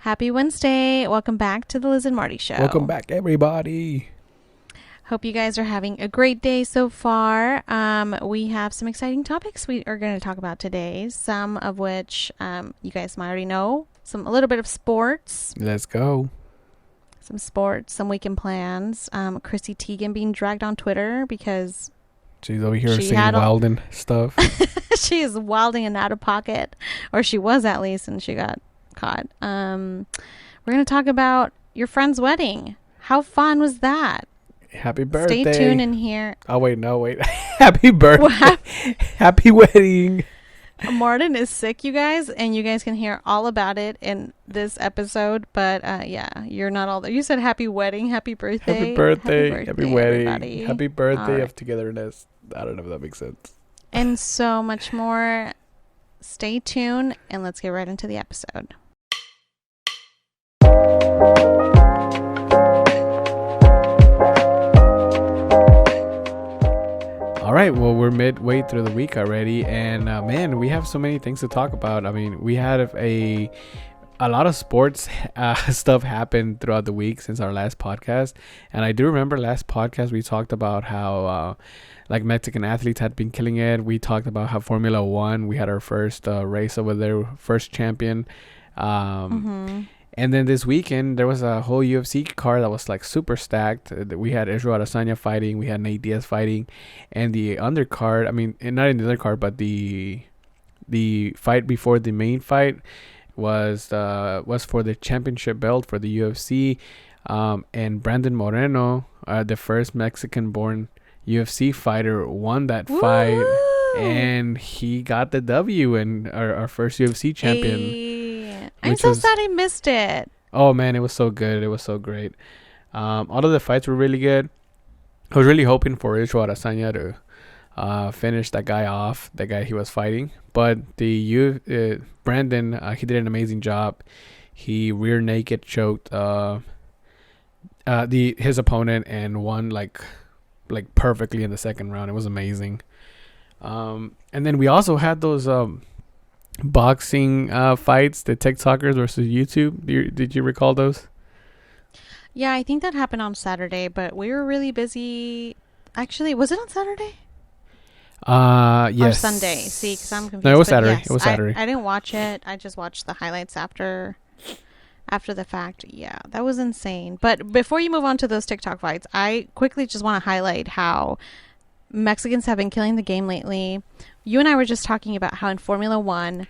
Happy Wednesday. Welcome back to the Liz and Marty Show. Welcome back, everybody. Hope you guys are having a great day so far. We have some exciting topics we are going to talk about today, some of which you guys might already know. A little bit of sports. Let's go. Some sports, some weekend plans. Chrissy Teigen being dragged on Twitter because she's over here singing wilding stuff. She is wilding and out of pocket, or she was at least, and she got caught. We're going to talk about your friend's wedding. How fun was that? Happy birthday. Stay tuned in here. Oh, wait. Happy birthday. Happy wedding. Martin is sick, you guys, and you guys can hear all about it in this episode. But yeah, you're not all there. You said happy wedding, happy birthday. Happy birthday, happy wedding, everybody. Happy birthday of togetherness. I don't know if that makes sense. And so much more. Stay tuned, and let's get right into the episode. All right, well, we're midway through the week already, and man, we have so many things to talk about. I mean, we had a lot of sports stuff happen throughout the week since our last podcast, and I do remember last podcast we talked about how like Mexican athletes had been killing it. We talked about how Formula One, we had our first race over there, first champion. And then this weekend, there was a whole UFC card that was like super stacked. We had Israel Adesanya fighting. We had Nate Diaz fighting. And the undercard, I mean, not in the undercard, but the fight before the main fight was for the championship belt for the UFC. And Brandon Moreno, the first Mexican-born UFC fighter, won that fight. And he got the W and our first UFC champion. Hey. I'm so sad I missed it. Oh man, it was so good. It was so great. All of the fights were really good. I was really hoping for Israel Adesanya to finish that guy off, the guy he was fighting. But Brandon, he did an amazing job. He rear naked choked his opponent and won like perfectly in the second round. It was amazing. And then we also had those boxing fights, the TikTokers versus YouTube. Did you recall those? Yeah, I think that happened on Saturday, but we were really busy. Actually, was it on Saturday? Yes. Or Sunday. See, because I'm confused. No, it was Saturday. Yes, it was Saturday. I didn't watch it. I just watched the highlights after the fact. Yeah, that was insane. But before you move on to those TikTok fights, I quickly just want to highlight how Mexicans have been killing the game lately. You and I were just talking about how in Formula One,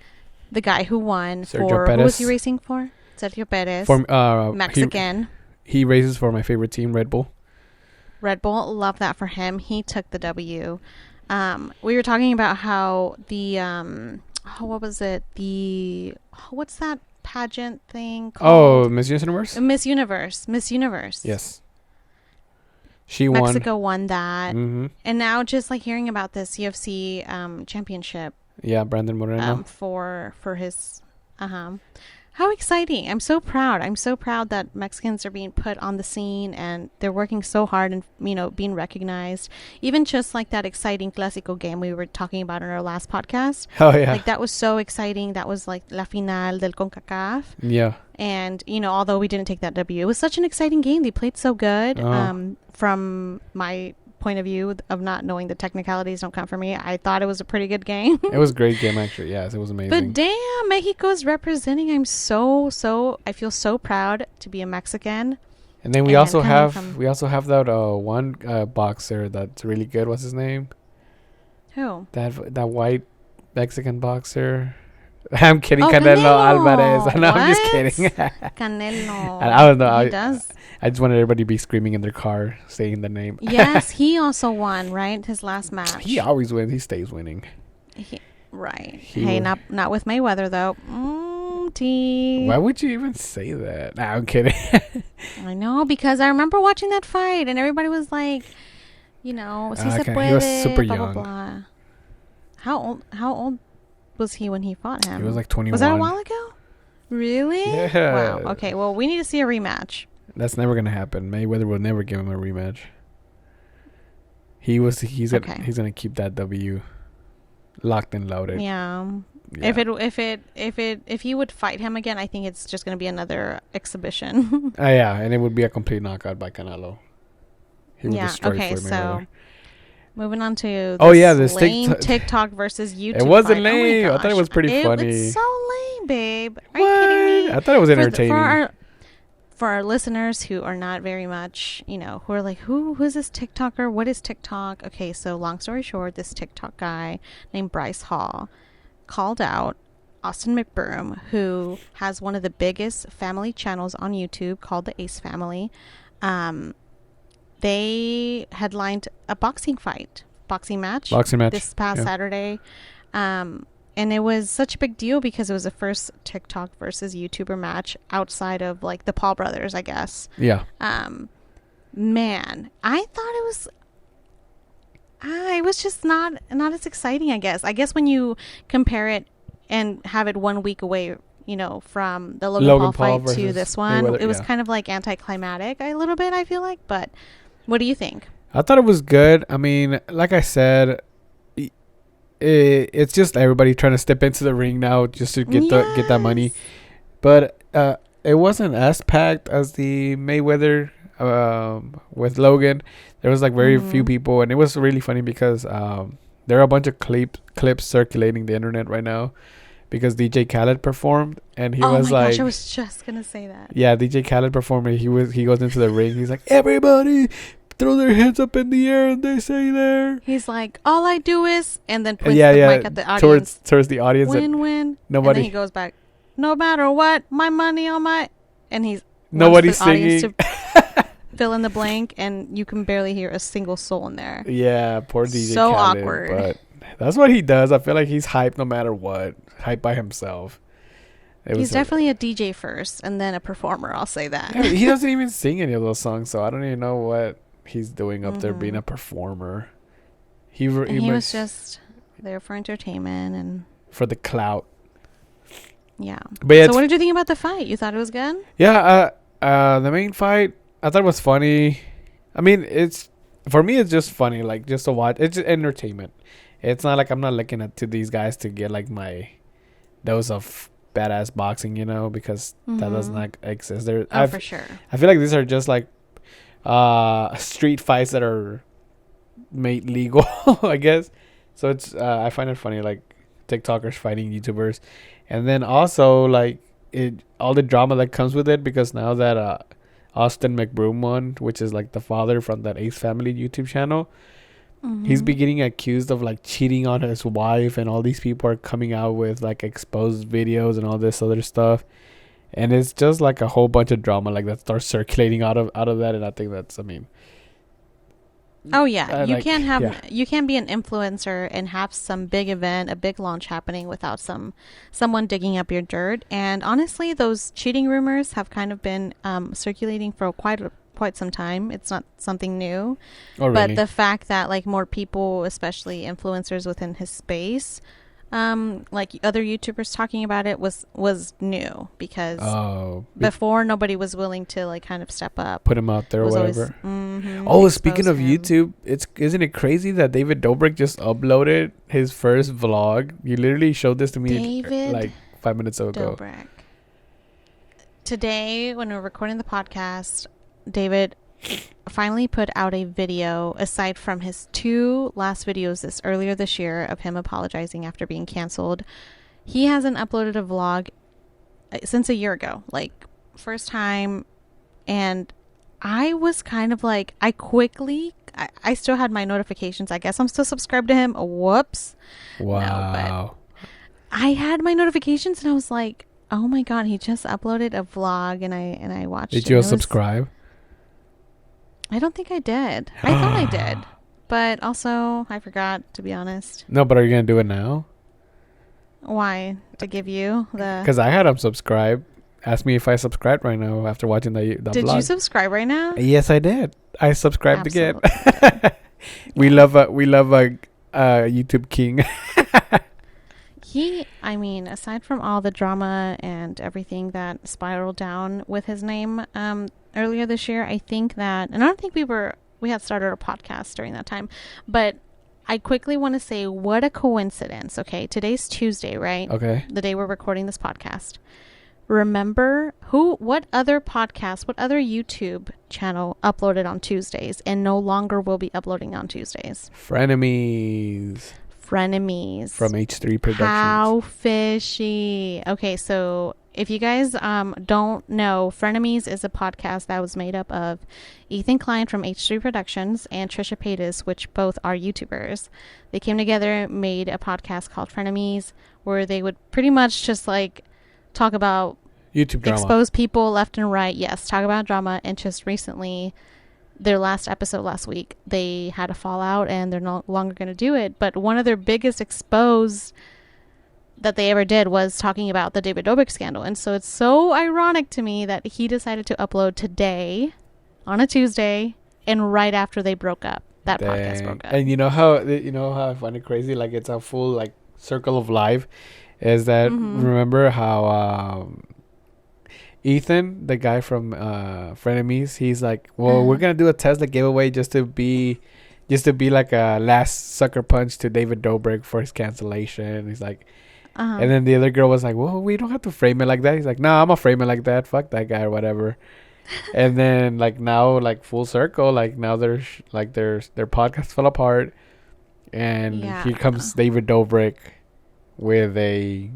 the guy who won who was he racing for? Sergio Perez. Mexican. He races for my favorite team, Red Bull. Red Bull, love that for him. He took the W. We were talking about how the what was it? What's that pageant thing called? Oh, Miss Universe? Miss Universe. Yes. She won. Mexico won that. Mm-hmm. And now just like hearing about this UFC championship. Yeah, Brandon Moreno. For his how exciting. I'm so proud. I'm so proud that Mexicans are being put on the scene and they're working so hard and, being recognized. Even just like that exciting Clásico game we were talking about in our last podcast. Oh, yeah. Like that was so exciting. That was like La Final del CONCACAF. Yeah. And, although we didn't take that W, it was such an exciting game. They played so good. From my point of view of not knowing the technicalities don't count for me, I thought it was a pretty good game. It was a great game, actually. Yes, it was amazing. But damn, Mexico's representing. I feel so proud to be a Mexican. And then we also have that one boxer that's really good. What's his name? Who? That white Mexican boxer. I'm kidding, Canelo Alvarez. No, I'm just kidding. Canelo. I don't know. He does. I just wanted everybody to be screaming in their car, saying the name. Yes, he also won, right? His last match. He always wins. He stays winning. Right. Not with Mayweather, though. T. Why would you even say that? Nah, I'm kidding. I know, because I remember watching that fight, and everybody was like, si se puede, he was super blah, young. Blah, blah. How old was he when he fought him? He was like 21. Was that a while ago? Really? Yeah. Wow. Okay, well, we need to see a rematch. That's never gonna happen. Mayweather will never give him a rematch. He's gonna keep that W locked and loaded. Yeah. Yeah. If he would fight him again, I think it's just going to be another exhibition. Yeah, and it would be a complete knockout by Canelo. He would Yeah. destroy Okay. Floyd Mayweather. So moving on to Oh yeah, this this lame TikTok versus YouTube. It wasn't fight. lame. Oh my I thought it was pretty funny. It's so lame, babe. Are What? you kidding me? I thought it was entertaining. For our listeners who are not very much, who are like, who's this TikToker? What is TikTok? Okay, so long story short, this TikTok guy named Bryce Hall called out Austin McBroom, who has one of the biggest family channels on YouTube called the Ace Family. They headlined a boxing match this past Saturday. And it was such a big deal because it was the first TikTok versus YouTuber match outside of like the Paul brothers, I guess. Yeah. Man, I thought it was just not as exciting, I guess. I guess when you compare it and have it 1 week away, from the Logan Paul fight to this one, Mayweather, it was kind of like anticlimactic a little bit, I feel like. But what do you think? I thought it was good. I mean, like I said, it's just everybody trying to step into the ring now just to get that money. But it wasn't as packed as the Mayweather with Logan. There was like very few people, and it was really funny because there are a bunch of clips circulating the internet right now because DJ Khaled performed, and he was like, gosh, I was just gonna say that. Yeah, DJ Khaled performed, and he goes into the ring. He's like, everybody throw their hands up in the air, and they say there. He's like, all I do is, and then points the mic at the audience. Towards the audience. Win. Nobody. And then he goes back, no matter what, my money on my. And he's nobody's singing. To fill in the blank, and you can barely hear a single soul in there. Yeah, poor DJ so Khaled, awkward. But that's what he does. I feel like he's hyped no matter what. Hyped by himself. He's definitely a DJ first, and then a performer. I'll say that. Yeah, he doesn't even sing any of those songs, so I don't even know what he's doing up there being a performer. He was just there for entertainment and for the clout. Yeah. But so what did you think about the fight? You thought it was good? Yeah, the main fight, I thought it was funny. I mean, for me it's just funny, like just to watch. It's just entertainment. It's not like I'm not looking to these guys to get like my dose of badass boxing, because that does not exist there. For sure. I feel like these are just like street fights that are made legal, I guess. So it's I find it funny, like TikTokers fighting YouTubers, and then also like all the drama that comes with it, because now that Austin McBroom won, which is like the father from that Ace Family YouTube channel, he's been getting accused of like cheating on his wife, and all these people are coming out with like exposed videos and all this other stuff. And it's just like a whole bunch of drama like that starts circulating out of that, and I think that's, oh yeah, you can't be an influencer and have some big event, a big launch happening without someone digging up your dirt. And honestly, those cheating rumors have kind of been circulating for quite some time. It's not something new. Oh, really? But the fact that like more people, especially influencers within his space, like other YouTubers talking about it was new, because before nobody was willing to like kind of step up, put him out there or whatever. Speaking of YouTube, isn't it crazy that David Dobrik just uploaded his first vlog? You literally showed this to me like 5 minutes ago. Dobrik. Today, when we're recording the podcast, David finally put out a video, aside from his 2 last videos earlier this year of him apologizing after being canceled. He hasn't uploaded a vlog since a year ago, like first time. And I was kind of like, I still had my notifications. I guess I'm still subscribed to him. Whoops. Wow. No, but I had my notifications and I was like, oh my God, he just uploaded a vlog, and I watched it. Did you subscribe? I don't think I did. I thought I did, but also I forgot, to be honest. No, but are you gonna do it now? Why? To give you the... Because I had him subscribe. Ask me if I subscried right now after watching the vlog. Did you subscribe right now? Yes, I did. I subscribed again. We love a YouTube king. Aside from all the drama and everything that spiraled down with his name earlier this year, I think that, and I don't think we had started a podcast during that time, but I quickly want to say what a coincidence. Okay, today's Tuesday, right? Okay. The day we're recording this podcast. Remember what other podcast, what other YouTube channel uploaded on Tuesdays and no longer will be uploading on Tuesdays? Frenemies. Frenemies. From H3 Productions. How fishy. Okay, so if you guys don't know, Frenemies is a podcast that was made up of Ethan Klein from H3 Productions and Trisha Paytas, which both are YouTubers. They came together, made a podcast called Frenemies, where they would pretty much just like talk about YouTube drama. Expose people left and right. Yes, talk about drama. And just recently, their last episode last week, they had a fallout and they're no longer going to do it. But one of their biggest expose that they ever did was talking about the David Dobrik scandal. And so it's so ironic to me that he decided to upload today on a Tuesday and right after they broke up. That podcast broke up. And you know how I find it crazy? Like, it's a full like circle of life. Is that remember how Ethan, the guy from Frenemies, he's like, well, we're gonna do a Tesla giveaway just to be like a last sucker punch to David Dobrik for his cancellation. He's like, and then the other girl was like, well, we don't have to frame it like that. He's like, no, I'm gonna frame it like that. Fuck that guy or whatever. And then like now, like full circle, like now their podcast fell apart, and here comes David Dobrik with a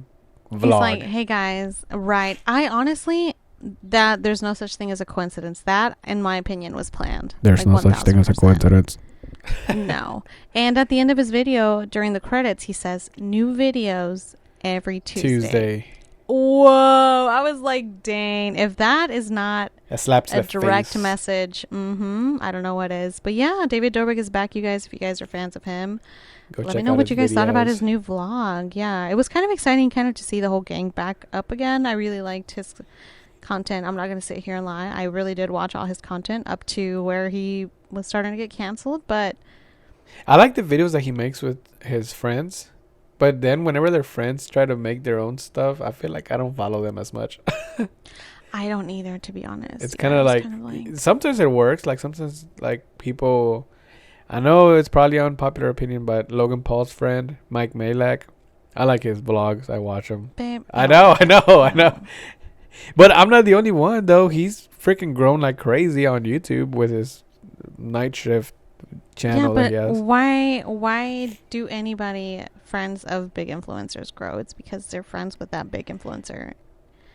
vlog. He's like, hey guys, right. I honestly, that there's no such thing as a coincidence. That, in my opinion, was planned. There's no such thing as a coincidence. No. And at the end of his video, during the credits, he says, new videos every Tuesday. Whoa. I was like, dang. If that is not a direct message, I don't know what is. But yeah, David Dobrik is back, you guys, if you guys are fans of him. Let me know what you guys thought about his new vlog. Yeah, it was kind of exciting kind of to see the whole gang back up again. I really liked his content. I'm not going to sit here and lie. I really did watch all his content up to where he was starting to get canceled. But I like the videos that he makes with his friends. But then whenever their friends try to make their own stuff, I feel like I don't follow them as much. I don't either, to be honest. It's kind of like sometimes it works. Like sometimes like people... I know it's probably unpopular opinion, but Logan Paul's friend, Mike Malak, I like his vlogs. I watch them. Babe, I know. But I'm not the only one, though. He's freaking grown like crazy on YouTube with his night shift channel that he has. Why do anybody, friends of big influencers, grow? It's because they're friends with that big influencer.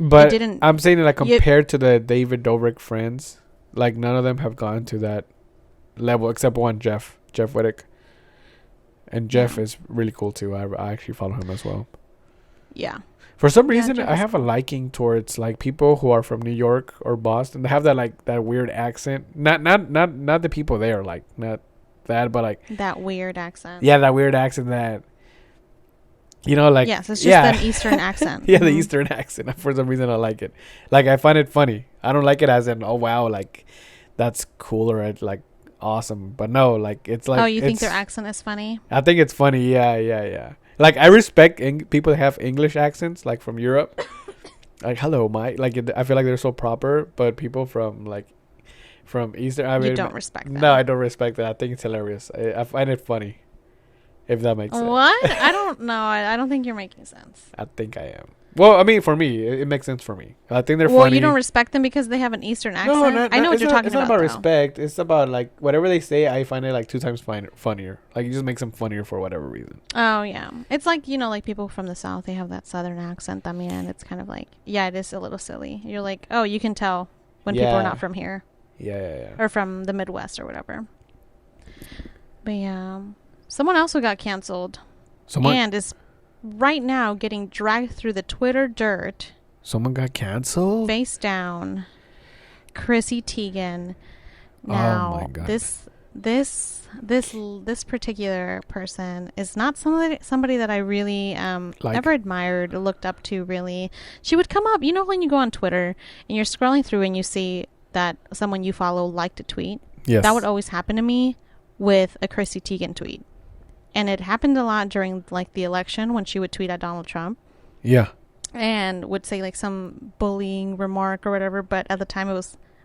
But I'm saying that like compared to the David Dobrik friends, like none of them have gone to that level except one, Jeff Wittick, and Jeff is really cool too. I actually follow him as well. Yeah, for some reason I have a liking towards like people who are from New York or Boston. They have that like that weird accent. Not the people there, like not that, but like that weird accent. Yeah, that weird accent that like yes, it's just an Eastern accent. The Eastern accent. For some reason I like it. Like I find it funny. I don't like it as in oh wow, like that's cool or like awesome, but no, like it's like you think their accent is funny? I think it's funny. Yeah. Like I respect people that have English accents, like from Europe. Like hello, Mike. Like I feel like they're so proper, but people from Eastern, I mean, you don't respect that. No, I don't respect that. I think it's hilarious. I find it funny, if that makes sense. What? I don't know. I don't think you're making sense. I think I am. Well, I mean, for me, it makes sense for me. I think they're funny. Well, you don't respect them because they have an Eastern accent? No, I know what you're talking about. It's not about respect. It's about, like, whatever they say, I find it, like, 2 times funnier. Like, it just makes them funnier for whatever reason. Oh, yeah. It's like, like people from the South, they have that Southern accent. I mean, it's kind of like, yeah, it is a little silly. You're like, oh, you can tell when people are not from here. Yeah. Or from the Midwest or whatever. But, yeah. Someone else who got canceled. And is right now getting dragged through the Twitter dirt. Someone got canceled? Face down. Chrissy Teigen. Now, oh my God. This particular person is not somebody that I really ever admired or looked up to, really. She would come up, when you go on Twitter and you're scrolling through and you see that someone you follow liked a tweet. Yes. That would always happen to me with a Chrissy Teigen tweet. And it happened a lot during, like, the election when she would tweet at Donald Trump. Yeah. And would say, like, some bullying remark or whatever. But at the time,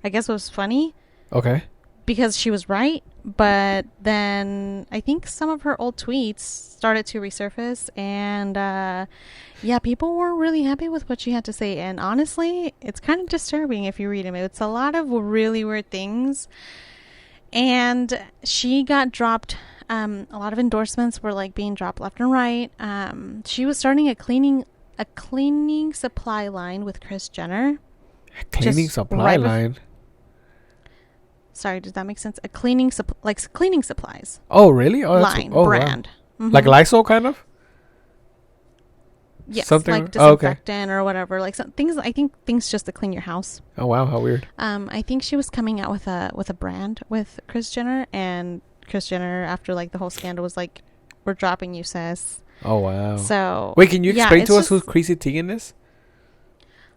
I guess it was funny. Okay. because she was right. But then I think some of her old tweets started to resurface, and yeah, people weren't really happy with what she had to say. And honestly, it's kind of disturbing if you read them. It's a lot of really weird things. And she got dropped. A lot of endorsements were like being dropped left and right. She was starting a cleaning supply line with Kris Jenner. A cleaning supply line. Sorry, does that make sense? A cleaning cleaning supplies. Oh, really? Oh, line brand. Wow. Mm-hmm. Like Lysol, kind of. Yes, something like disinfectant or whatever. Like some things. I think things just to clean your house. Oh wow, how weird. I think she was coming out with a brand with Kris Jenner, and Kris Jenner, after like the whole scandal, was like, "We're dropping you, sis." Oh wow. So wait, can you explain to us who Chrissy Teigen is?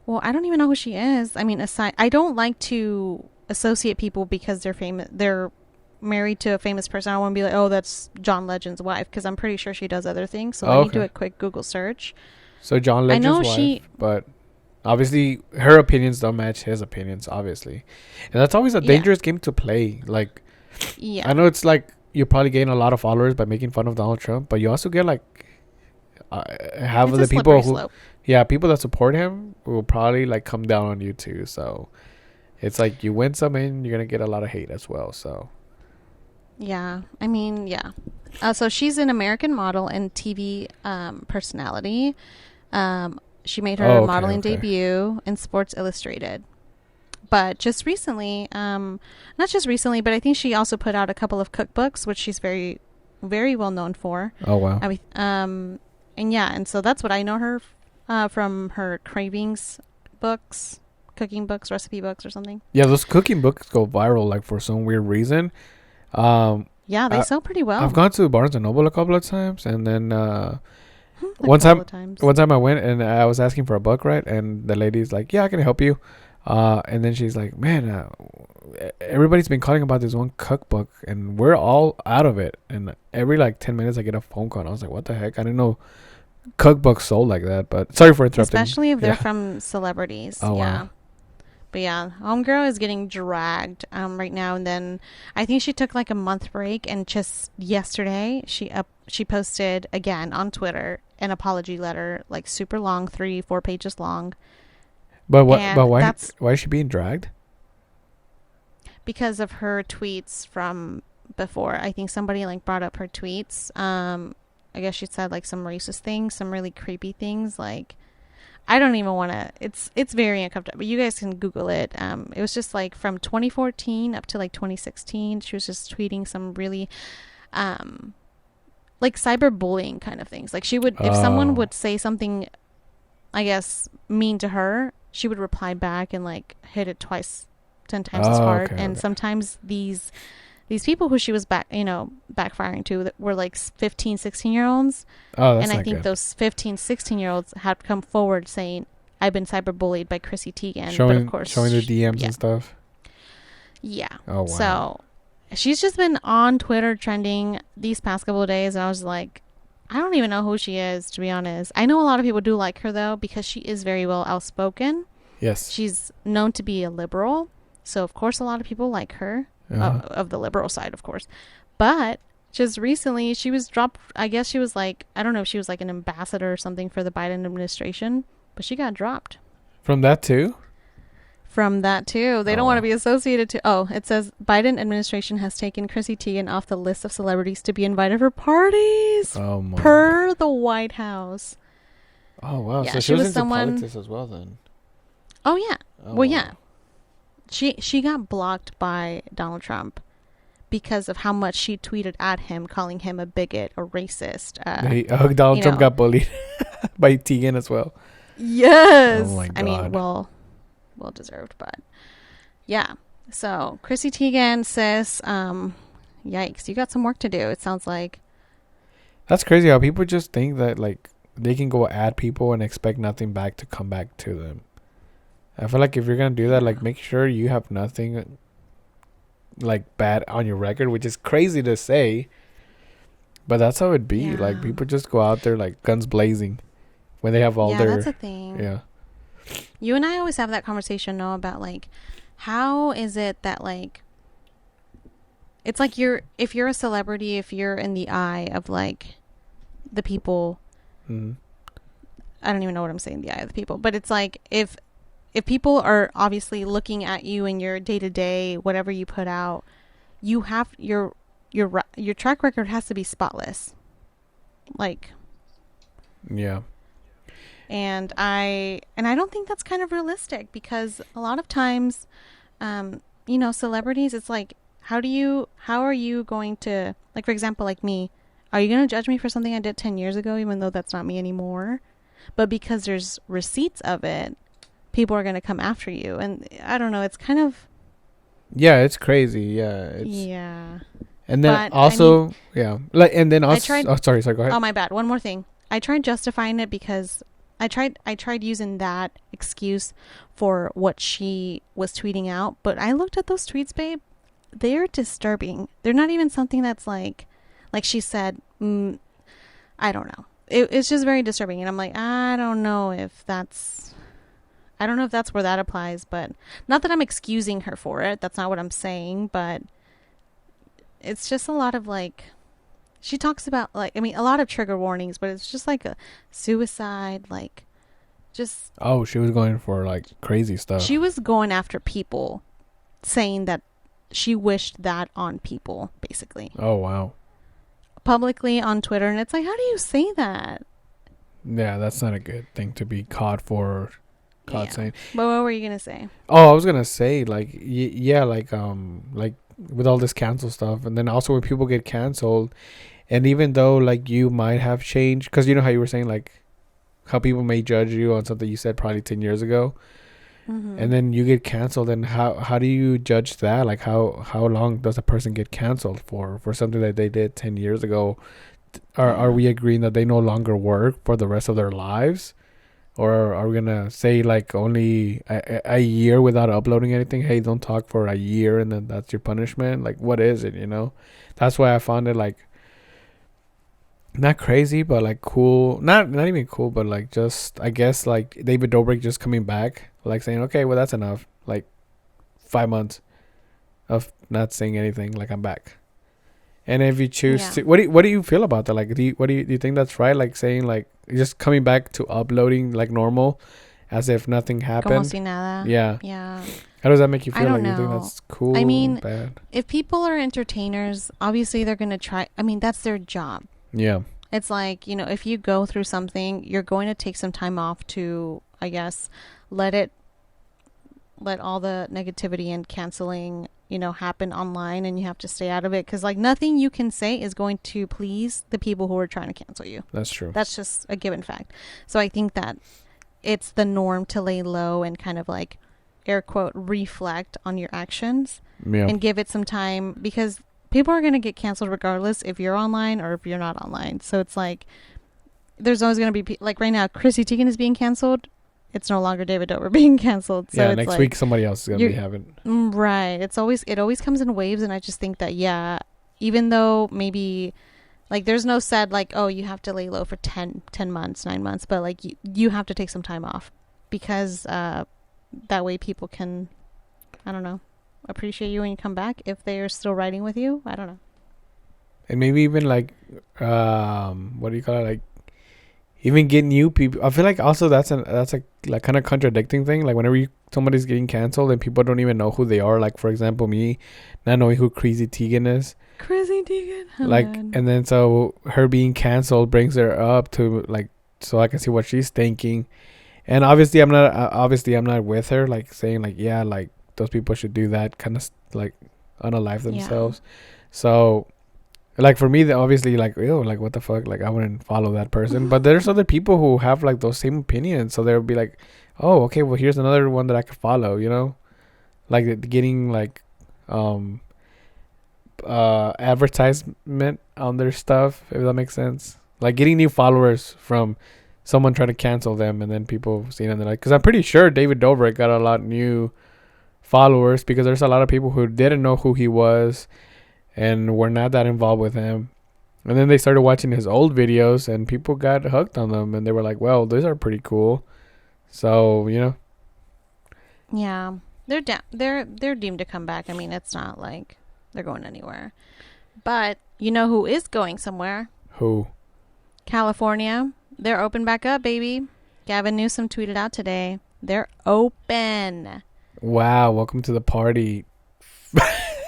Well, I don't even know who she is. I mean, I don't like to associate people because they're famous. They're married to a famous person. I want to be like, oh, that's John Legend's wife, because I'm pretty sure she does other things. So let me do a quick Google search. So John Legend's wife, but obviously her opinions don't match his opinions, obviously, and that's always a dangerous game to play. Like, I know it's like you probably gain a lot of followers by making fun of Donald Trump, but you also get like half of the people who, people that support him will probably like come down on you too. So it's like you win some and you're gonna get a lot of hate as well. So yeah, I mean, yeah. So she's an American model and TV personality. She made her modeling debut in Sports Illustrated. But just recently, not just recently, but I think she also put out a couple of cookbooks, which she's very, very well known for. Oh, wow. I mean, and so that's what I know her from her Cravings books, cooking books, recipe books or something. Yeah, those cooking books go viral, like, for some weird reason. Yeah, they sell pretty well. I've gone to Barnes & Noble a couple of times, and then one time I went and I was asking for a book, right? And the lady's like, yeah, I can help you. And then she's like, man, everybody's been calling about this one cookbook, and we're all out of it. And every like 10 minutes I get a phone call. And I was like, what the heck? I didn't know cookbooks sold like that. But sorry for interrupting. Especially if they're from celebrities. Oh, yeah. Wow. But yeah, homegirl is getting dragged right now. And then I think she took like a month break, and just yesterday she posted again on Twitter an apology letter, like super long, 3-4 pages long. But why is she being dragged? Because of her tweets from before. I think somebody like brought up her tweets. I guess she said like some racist things, some really creepy things. Like, I don't even want to. It's very uncomfortable. But you guys can Google it. It was just like from 2014 up to like 2016. She was just tweeting some really, like cyberbullying kind of things. Like she would, if someone would say something, I guess, mean to her, she would reply back and like hit it 10 times as hard. And sometimes these people who she was backfiring to that were like 15, 16-year-olds. Oh, that's and I think those 15, 16-year-olds had come forward saying, I've been cyberbullied by Chrissy Teigen. But of course, showing the DMs and stuff. Yeah. Oh, wow. So she's just been on Twitter trending these past couple of days, and I was like, I don't even know who she is, to be honest. I know a lot of people do like her, though, because she is very well outspoken. Yes. She's known to be a liberal, so of course a lot of people like her, of the liberal side, of course. But just recently, she was dropped. I guess she was like, I don't know if she was like an ambassador or something for the Biden administration, but she got dropped. From that too? From that too. They don't want to be associated to. Oh, it says Biden administration has taken Chrissy Teigen off the list of celebrities to be invited for parties per the White House. Oh wow! Yeah, so she was into politics as well then. Oh yeah. Well, yeah. She got blocked by Donald Trump because of how much she tweeted at him, calling him a bigot or racist. Donald Trump got bullied by Teigen as well. Yes. Oh my God. I mean, well deserved, but yeah. So Chrissy Teigen says, yikes, you got some work to do, it sounds like. That's crazy how people just think that like they can go at people and expect nothing back to come back to them. I feel like if you're gonna do that, like make sure you have nothing like bad on your record, which is crazy to say, but that's how it be. Yeah. Like people just go out there like guns blazing when they have all their. That's a thing. Yeah. You and I always have that conversation, Noah, about like how is it that like it's like if you're a celebrity, if you're in the eye of like the people, Mm. I don't even know what I'm saying, the eye of the people, but it's like if people are obviously looking at you in your day to day, whatever you put out, you have your track record has to be spotless. Like, Yeah. and I don't think that's kind of realistic because a lot of times, celebrities, it's like, how are you going to, like, for example, like me, are you going to judge me for something I did 10 years ago, even though that's not me anymore? But because there's receipts of it, people are going to come after you. And I don't know, it's kind of, Yeah, it's crazy. Yeah, it's yeah. and then But I mean, also yeah, like and then I also. tried, Oh, sorry. Go ahead. oh, my bad. One more thing. I tried justifying it because I tried using that excuse for what she was tweeting out, but I looked at those tweets, babe. They're disturbing. They're not even something that's like she said, I don't know. It's just very disturbing. And I'm like, I don't know if that's where that applies, but not that I'm excusing her for it. That's not what I'm saying, but it's just a lot of like, she talks about like, I mean, a lot of trigger warnings, but it's just like a suicide, like just, Oh, she was going for like crazy she stuff. was going after people saying that she wished that on people, basically. Oh wow. Publicly on Twitter, and it's like, how do you say that? Yeah, that's not a good thing to be caught for. Caught Yeah. saying. But what were you gonna say? Oh, I was gonna say like yeah, like with all this cancel stuff, and then also when people get canceled, and even though like you might have changed, because you know how you were saying like how people may judge you on something you said probably 10 years ago, Mm-hmm. and then you get canceled, and how do you judge that? Like how long does a person get canceled for something that they did 10 years ago? Are Yeah. we agreeing that they no longer work for the rest of their lives? Or are we gonna say like only a year without uploading anything? Hey, don't talk for a year, and then that's your punishment. Like, what is it? You know, that's why I found it like not crazy, but like cool. Not even cool, but like just I guess like David Dobrik just coming back, like saying, okay, well that's enough. Like 5 months of not saying anything. Like I'm back. And if you choose Yeah. to, what do you feel about that? Like, do you think that's right? Like saying like just coming back to uploading like normal, as if nothing Como happened. si nada. Yeah. Yeah. How does that make you I feel? don't Like, you think know. that's I cool, mean, bad? if people are entertainers, obviously they're gonna try. I mean, that's their job. Yeah, It's like, if you go through something, you're going to take some time off to, I guess, let it let all the negativity and canceling, happen online, and you have to stay out of it because like nothing you can say is going to please the people who are trying to cancel you. that's true. That's just a given fact. So I think that it's the norm to lay low and kind of like air quote reflect on your actions Yeah, and give it some time because people are going to get canceled regardless if you're online or if you're not online. So it's like there's always going to be like right now Chrissy Teigen is being canceled. It's no longer David Dover being canceled. So yeah. it's Next week like somebody else is gonna be you're having. right. It always comes in waves, and I just think that yeah, even though maybe like there's no said like, oh, you have to lay low for 10 months, 9 months, but like you have to take some time off because that way people can, I don't know, appreciate you when you come back if they're still riding with you. I don't know. And maybe even like what do you call it, like even get new people. I feel like also that's a like kind of contradicting thing. Like whenever somebody's getting canceled and people don't even know who they are, like for example me not knowing who Crazy Teigen is, Chrissy Teigen. Oh like, man. and then so her being canceled brings her up to like so I can see what she's thinking. And obviously I'm not with her like saying like yeah, like those people should do that kind of like unalive Yeah. themselves. So like for me, obviously, like ew, like what the fuck, like I wouldn't follow that person. But there's other people who have like those same opinions, so they'll be like, oh, okay, well here's another one that I could follow, like getting like um advertisement on their stuff, if that makes sense. Like getting new followers from someone trying to cancel them, and then people seeing it, and they're like, because I'm pretty sure David Dobrik got a lot new followers because there's a lot of people who didn't know who he was and were not that involved with him. And then they started watching his old videos, and people got hooked on them, and they were like, "Well, these are pretty cool." So Yeah. They're they're deemed to come back. I mean, it's not like they're going anywhere. But you know who is going somewhere? Who? California. They're open back up, baby. Gavin Newsom tweeted out today. They're open. Wow, welcome to the party.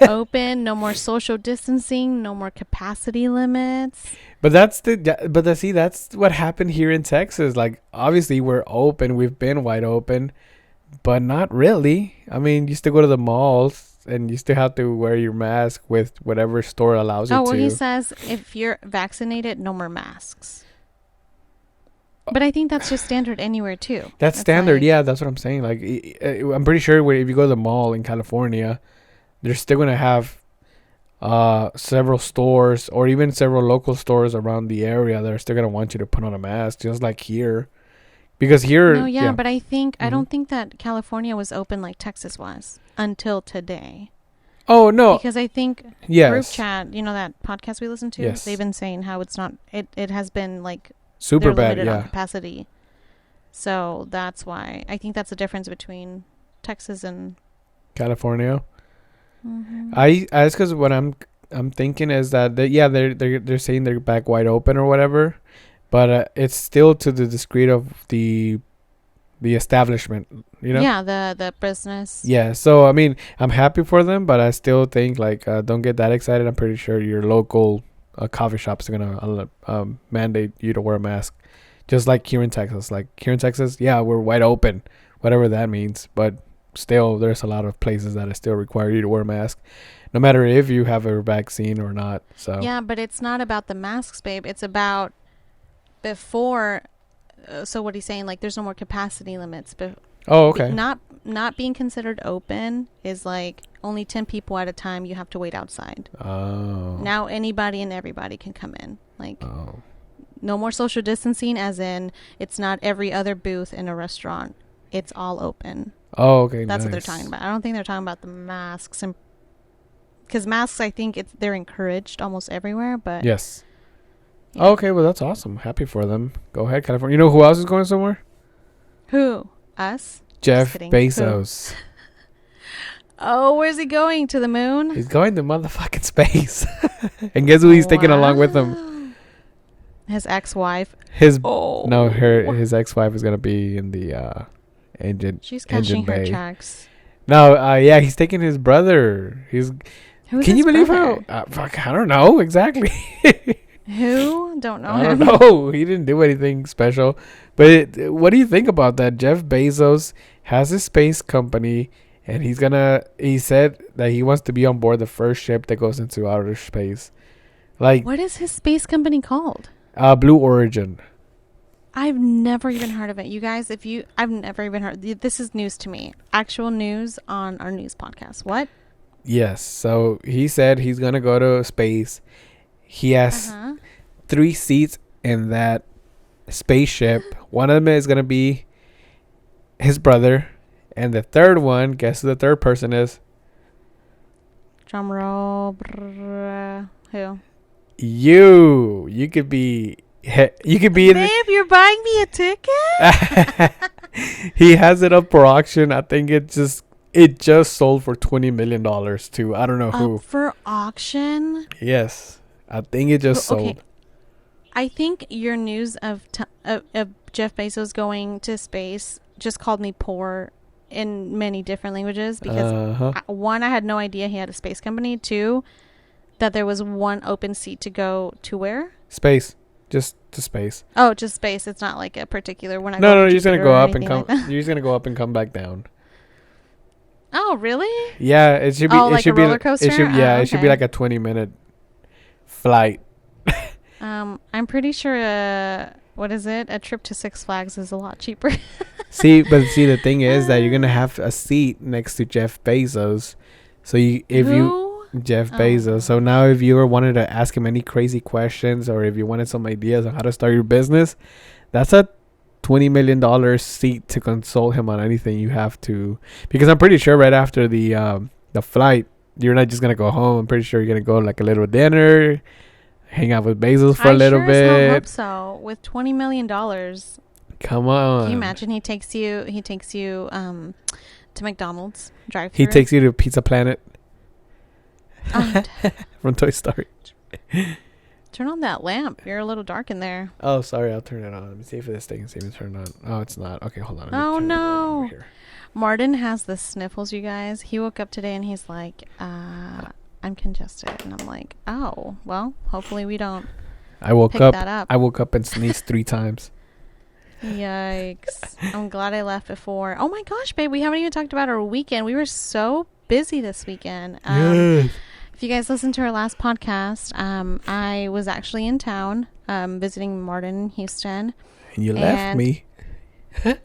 Open, no more social distancing, no more capacity limits. But that's what happened here in Texas. Like, obviously we're open, we've been wide open, but not really. I mean, you still go to the malls and you still have to wear your mask with whatever store allows you to. Oh, well, he says if you're vaccinated, no more masks. But I think that's just standard anywhere too. That's standard, yeah. That's what I'm saying. Like, I'm pretty sure if you go to the mall in California, they're still gonna have several stores or even several local stores around the area that are still gonna want you to put on a mask, just like here. Because here, no, yeah, but I don't think that California was open like Texas was until today. Oh no! Because I think group chat, you know that podcast we listen to, yes, they've been saying how it's not. It has been like super bad, on capacity. So that's why I think that's the difference between Texas and California. Mm-hmm. I because what I'm thinking is that they're saying they're back wide open or whatever, but it's still to the discreet of the establishment, you know. Yeah, the business. Yeah, so I mean, I'm happy for them, but I still think like don't get that excited. I'm pretty sure your local coffee shops are gonna mandate you to wear a mask, just like here in Texas. Like here in Texas, yeah, we're wide open, whatever that means, but still there's a lot of places that still require you to wear a mask no matter if you have a vaccine or not. So yeah, but it's not about the masks, babe. It's about before. So what he's saying, like there's no more capacity limits, but okay, not being considered open is like only 10 people at a time. You have to wait outside. Now anybody and everybody can come in. Like no more social distancing, as in it's not every other booth in a restaurant. It's all open. Oh, okay. That's what they're talking about. I don't think they're talking about the masks, and because masks, I think they're encouraged almost everywhere. But yes. Yeah. Okay, well that's awesome. Happy for them. Go ahead, California. You know who else is going somewhere? Who? Us? Jeff Bezos. Who? Oh, where's he going? To the moon? He's going to motherfucking space. And guess who he's taking along with him? His ex-wife. His ex-wife is gonna be in the engine. She's cashing her bay. checks. No, yeah, he's taking his brother. Can you believe brother? how? Fuck, I don't know exactly. Who? Don't know I him. don't know. He didn't do anything special. But what do you think about that? Jeff Bezos has a space company, and he said that he wants to be on board the first ship that goes into outer space. Like, what is his space company called? Blue Origin. I've never even heard of it. You guys, I've never even heard. This is news to me. Actual news on our news podcast. What? Yes. So he said he's going to go to space. He has 3 seats in that spaceship. One of them is going to be his brother. And the third one, guess who the third person is? Drum roll. Who? You could be Babe, you're buying me a ticket? He has it up for auction. I think it just sold for $20 million to I don't know who. Up for auction? Yes. I think it just sold. Okay. I think your news of Jeff Bezos going to space just called me poor in many different languages because one, I had no idea he had a space company. 2, that there was one open seat to go to where? Space. Just to space. Oh, just space. It's not like a particular when I No, you're just gonna go up and come. You're just gonna go up and come back down. Oh, really? Yeah, it should be. Oh, it like should a be. roller coaster? It should be like a 20-minute flight. I'm pretty sure. What is it? A trip to Six Flags is a lot cheaper. See, the thing is that you're gonna have a seat next to Jeff Bezos. So Jeff Bezos. So now if you ever wanted to ask him any crazy questions or if you wanted some ideas on how to start your business, that's a $20 million seat to consult him on anything you have to. Because I'm pretty sure right after the flight, you're not just going to go home. I'm pretty sure you're going to go like a little dinner, hang out with Bezos for a little bit. I hope so. With $20 million. Come on. Can you imagine he takes you to McDonald's drive-through? He takes you to Pizza Planet. From Toy Story. Turn on that lamp. You're a little dark in there. Oh, sorry. I'll turn it on. Let me see if this thing is even turned on. Oh, it's not. Okay, hold on. Let me Oh turn it on over no. here. Martin has the sniffles, you guys. He woke up today and he's like, I'm congested. And I'm like, oh, well, hopefully we don't I woke pick up. that up. I woke up and sneezed 3 times. Yikes. I'm glad I left before. Oh my gosh, babe, we haven't even talked about our weekend. We were so busy this weekend. Yes. If you guys listened to our last podcast, I was actually in town visiting Martin in Houston. And you left me.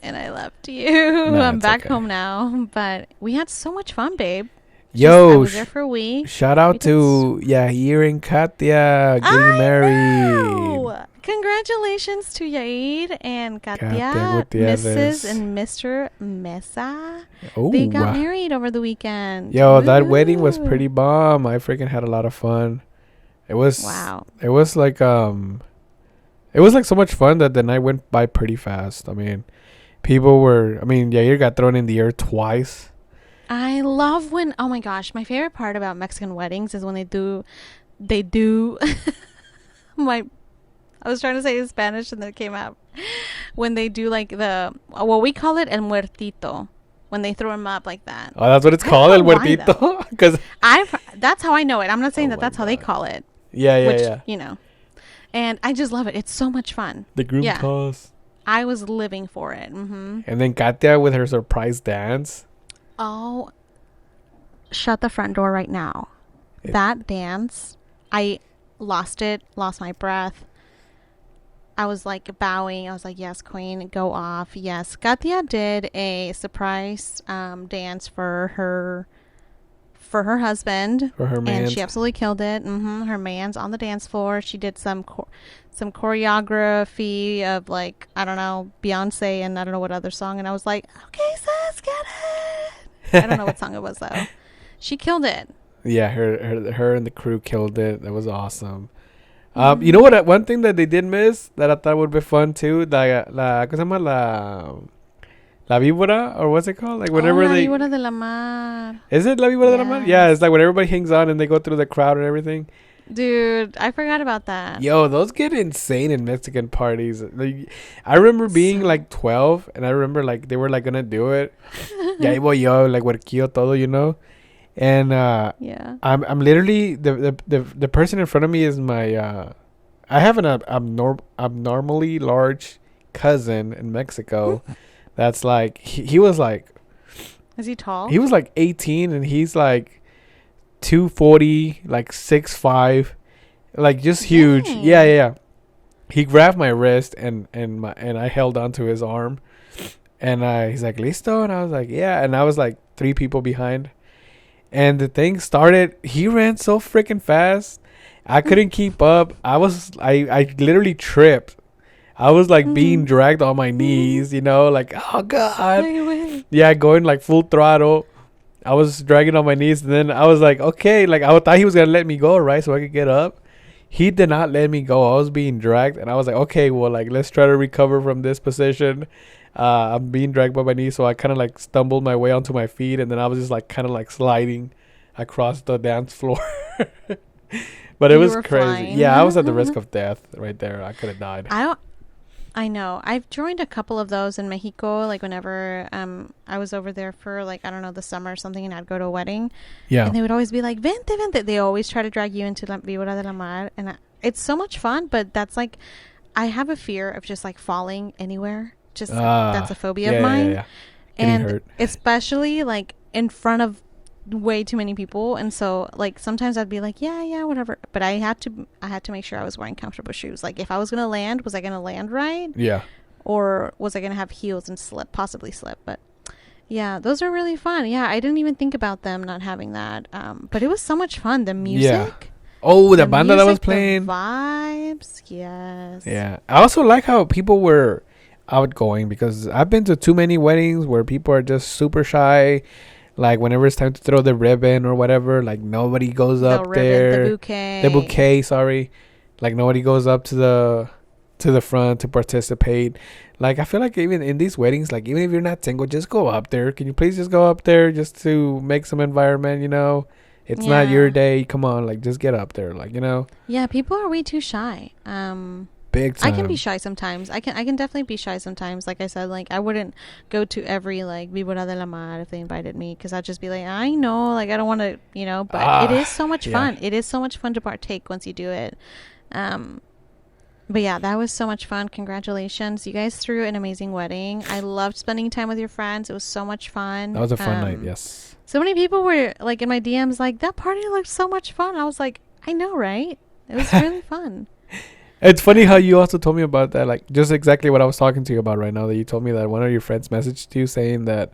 And I left you. Nah, I'm it's back okay. home now. But we had so much fun, babe. I Yo, was there for a week. shout out to Yair and Katya getting married. Know. Congratulations to Yair and Katya, Gutierrez. Mrs. and Mr. Mesa. Oh, They got married over the weekend. yo, that wedding was Woo. pretty bomb. I freaking had a lot of fun. It was Wow. It was like so much fun that the night went by pretty fast. I mean, Yair got thrown in the air twice. I love when, oh my gosh, my favorite part about Mexican weddings is when they do I was trying to say in Spanish and then it came out. When they do like what we call it, el muertito. When they throw him up like that. Oh, that's what it's called, el muertito? Because that's how I know it. I'm not saying Oh that my that's how they God. call it. Yeah. You know. And I just love it. It's so much fun. The groom Yeah. toss. I was living for it. Mm-hmm. And then Katya with her surprise dance. Oh, shut the front door right now. That dance, I lost my breath. I was like bowing. I was like, yes, queen, go off. Yes. Katya did a surprise dance for her husband. For her man. And she absolutely killed it. Her man's on the dance floor. She did some choreography of like, I don't know, Beyonce and I don't know what other song. And I was like, okay, sis, get it. I don't know what song it was though. She killed it. Yeah, her and the crew killed it. That was awesome. You know what? One thing that they did miss that I thought would be fun too. ¿Cómo se llama? La víbora, or what's it called? Like whenever la they. víbora de la mar. Is it la víbora de la mar? Yeah, it's like when everybody hangs on and they go through the crowd and everything. Dude, I forgot about that. Yo, those get insane in Mexican parties. Like, I remember being like 12, and I remember like they were like gonna do it. Ya iba yo, like huerquillo todo, you know. And Yeah. I'm literally the person in front of me is my I have an abnormally large cousin in Mexico. That's like he was like. Is he tall? He was like 18, and he's like 240, like 6'5", like just huge. Dang. Yeah. He grabbed my wrist and I held onto his arm, and he's like, "Listo?" And I was like, "Yeah." And I was like 3 people behind, and the thing started. He ran so freaking fast, I couldn't keep up. I literally tripped. I was like being dragged on my knees, you know, like, oh God. Wait. Yeah, going like full throttle. I was dragging on my knees, and then I was like, okay, like I thought he was gonna let me go, right, so I could get up. He did not let me go. I was being dragged, and I was like, okay, well, like let's try to recover from this position. I'm being dragged by my knees, so I kind of like stumbled my way onto my feet, and then I was just like kind of like sliding across the dance floor. But it was crazy. Flying. Yeah, I was at the risk of death right there. I could have died. I know. I've joined a couple of those in Mexico. Like whenever I was over there for like, I don't know, the summer or something, and I'd go to a wedding. Yeah. And they would always be like, vente, vente. They always try to drag you into La Víbora de la Mar. And it's so much fun, but that's like, I have a fear of just like falling anywhere. Just that's a phobia of mine. Yeah. Getting And hurt. especially like in front of way too many people, and so like sometimes I'd be like yeah whatever, but I had to make sure I was wearing comfortable shoes. Like if I was gonna land, was I gonna land right, Yeah. or was I gonna have heels and possibly slip? But yeah, those are really fun. Yeah, I didn't even think about them not having that, but it was so much fun. The music, Oh, the banda that was music, playing. the vibes, yes. Yeah. I also like how people were outgoing, because I've been to too many weddings where people are just super shy. Like whenever it's time to throw the ribbon or whatever, like nobody goes up there. The bouquet, sorry. Like nobody goes up to the front to participate. Like I feel like even in these weddings, like even if you're not single, just go up there. Can you please just go up there just to make some environment, you know? It's not your Yeah. day. Come on, like just get up there, like Yeah, people are way too shy. big I can be time. shy sometimes. I can definitely be shy sometimes. Like I said, like I wouldn't go to every like Vibora de la Mar if they invited me because I'd just be like, I know, like I don't want to, But it is so much Yeah. fun. It is so much fun to partake once you do it. Um, but yeah, that was so much fun. Congratulations, you guys threw an amazing wedding. I loved spending time with your friends. It was so much That fun. was a fun night. Yes. So many people were like in my DMs, like that party looked so much fun. I was like, I know, right? It was really fun. It's funny how you also told me about that, like just exactly what I was talking to you about right now. That you told me that one of your friends messaged you saying that,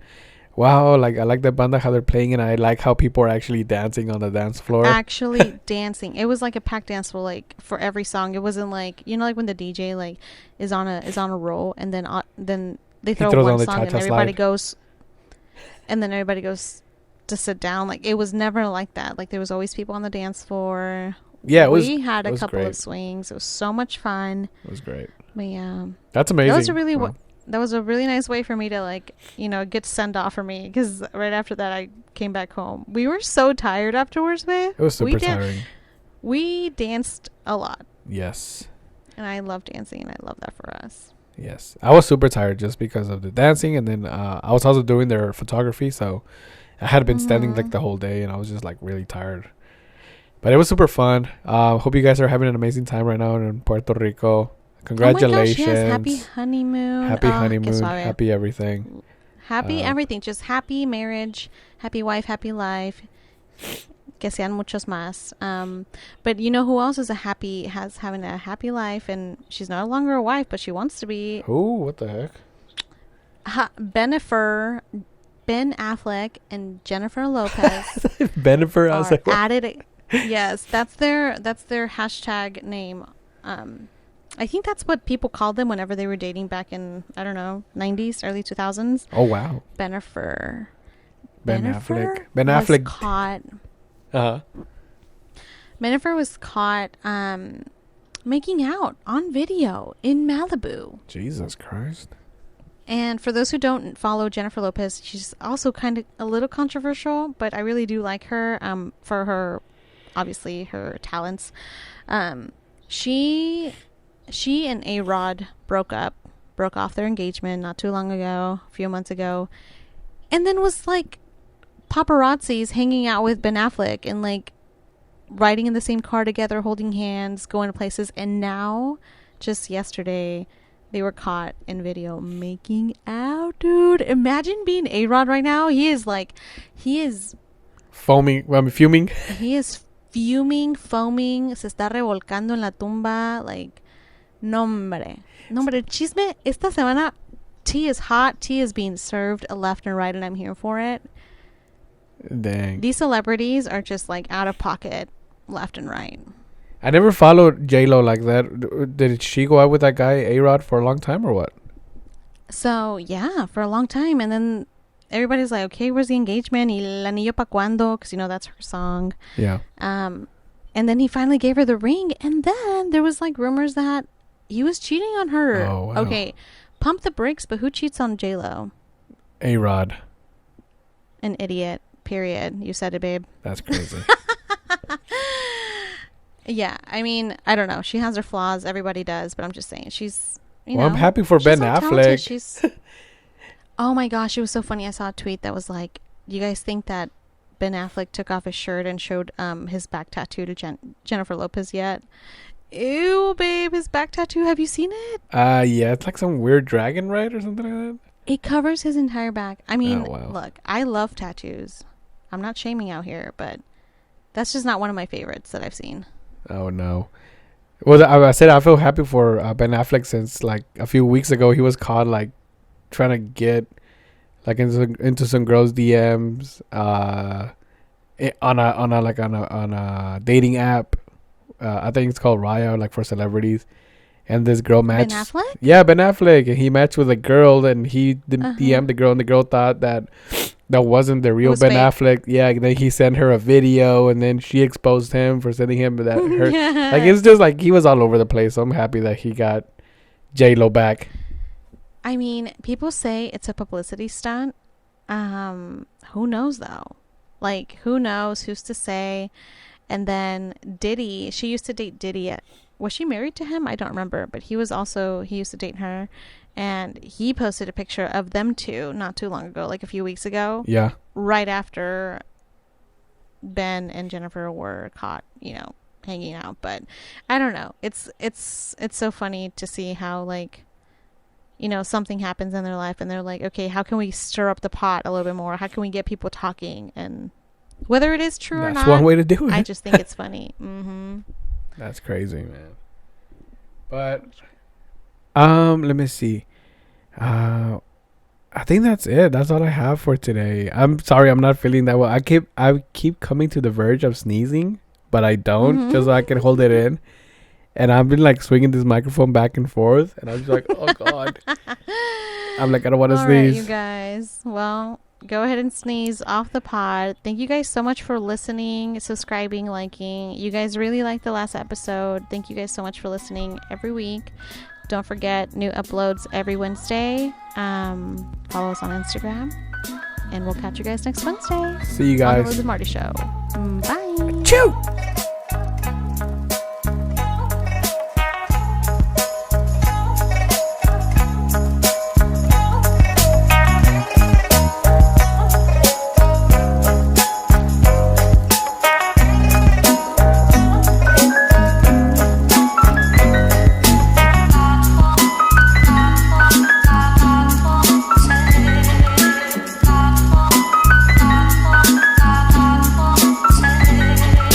wow, like I like the banda how they're playing, and I like how people are actually dancing on the dance floor. Actually dancing. It was like a packed dance floor, like for every song. It wasn't like like when the DJ like is on a roll, and then they He throw throws on one the song cha and cha everybody slide. goes, and then everybody goes to sit down. Like it was never like that. Like there was always people on the dance floor. Yeah, We had it a was couple of great. swings. It was so much fun. It was great. But yeah, That's that was a amazing. really Wow. that was a really nice way for me to like get sent off for me because right after that I came back home. We were so tired afterwards, babe. It was We super dan- tiring. we danced a lot, Yes. and I love dancing, and I love that for us. Yes. I was super tired just because of the dancing, and then I was also doing their photography, so I had been standing like Mm-hmm. the whole day, and I was just like really tired. But it was super fun. Hope you guys are having an amazing time right now in Puerto Rico. Oh my gosh, yes! Happy Congratulations. honeymoon. Happy Que honeymoon. suave. Happy everything. Happy Uh, everything. Just happy marriage, happy wife, happy life. Que sean muchos más. But you know who else is having a happy life, and she's no longer a wife, but she wants to be. Who? What the heck? Benifer, Ben Affleck, and Jennifer Lopez Benifer. I was are like, what? added. Yes, that's their hashtag name. I think that's what people called them whenever they were dating back in I don't know 90s, early 2000s. Oh wow. Benifer. Ben Benifer Affleck. Ben was Affleck. caught. Uh huh. Benifer was caught making out on video in Malibu. Jesus Christ. And for those who don't follow Jennifer Lopez, she's also kind of a little controversial, but I really do like her for her, obviously, her talents. She and A-Rod broke off their engagement not too long ago, a few months ago, and then was like paparazzis hanging out with Ben Affleck and like riding in the same car together, holding hands, going to places, and now, just yesterday, they were caught in video making out, dude. Imagine being A-Rod right now. He is Foaming. I mean, fuming. he is fuming, foaming, se está revolcando en la tumba, like, no hombre. No hombre, chisme, esta semana, tea is hot, tea is being served left and right, and I'm here for it. Dang. These celebrities are just, like, out of pocket, left and right. I never followed J Lo like that. Did she go out with that guy A-Rod for a long time or what? So, yeah, for a long time, and then everybody's like, okay, where's the engagement? Y el anillo pa' cuando? Because, that's her song. Yeah. And then he finally gave her the ring, and then there was, like, rumors that he was cheating on her. Oh, wow. Okay, pump the brakes, but who cheats on J-Lo? A-Rod. An idiot, period. You said it, babe. That's crazy. Yeah, I mean, I don't know. She has her flaws. Everybody does, but I'm just saying. She's, Well, I'm happy for she's Ben so talented. Affleck. She's... Oh, my gosh. It was so funny. I saw a tweet that was like, you guys think that Ben Affleck took off his shirt and showed his back tattoo to Jennifer Lopez yet? Ew, babe. His back tattoo. Have you seen it? Yeah, it's like some weird dragon, right? Or something like that. It covers his entire back. I mean, Oh, wow. Look, I love tattoos. I'm not shaming out here, but that's just not one of my favorites that I've seen. Oh, no. Well, I said I feel happy for Ben Affleck since like a few weeks ago he was caught like trying to get like into some girls' DMs on a dating app. I think it's called Raya, like for celebrities. And this girl matched. Ben Affleck? Yeah, Ben Affleck. And he matched with a girl, and he DM'd the girl, and the girl thought that wasn't the real Ben fake. Affleck. Yeah, and then he sent her a video, and then she exposed him for sending him that her. Like, it's just like he was all over the place. So I'm happy that he got J Lo back. I mean, people say it's a publicity stunt. Who knows though? Like, who knows? Who's to say? And then Diddy, she used to date Diddy. Was she married to him? I don't remember. But he used to date her. And he posted a picture of them two not too long ago, like a few weeks ago. Yeah. Right after Ben and Jennifer were caught, hanging out. But I don't know. It's so funny to see how, like, something happens in their life and they're like, okay, how can we stir up the pot a little bit more? How can we get people talking? And whether it is true or not, that's one way to do it. I just think it's funny. Mm-hmm. That's crazy, man. But let me see. I think that's it. That's all I have for today. I'm sorry, I'm not feeling that well. I keep coming to the verge of sneezing, but I don't, just so I can hold it in. And I've been like swinging this microphone back and forth, and I'm just like, oh god. I'm like, I don't want to sneeze. All right, you guys. Well, go ahead and sneeze off the pod. Thank you guys so much for listening, subscribing, liking. You guys really liked the last episode. Thank you guys so much for listening every week. Don't forget, new uploads every Wednesday. Follow us on Instagram. And we'll catch you guys next Wednesday. See you guys. On the Liz and Marty Show. Bye. Achoo!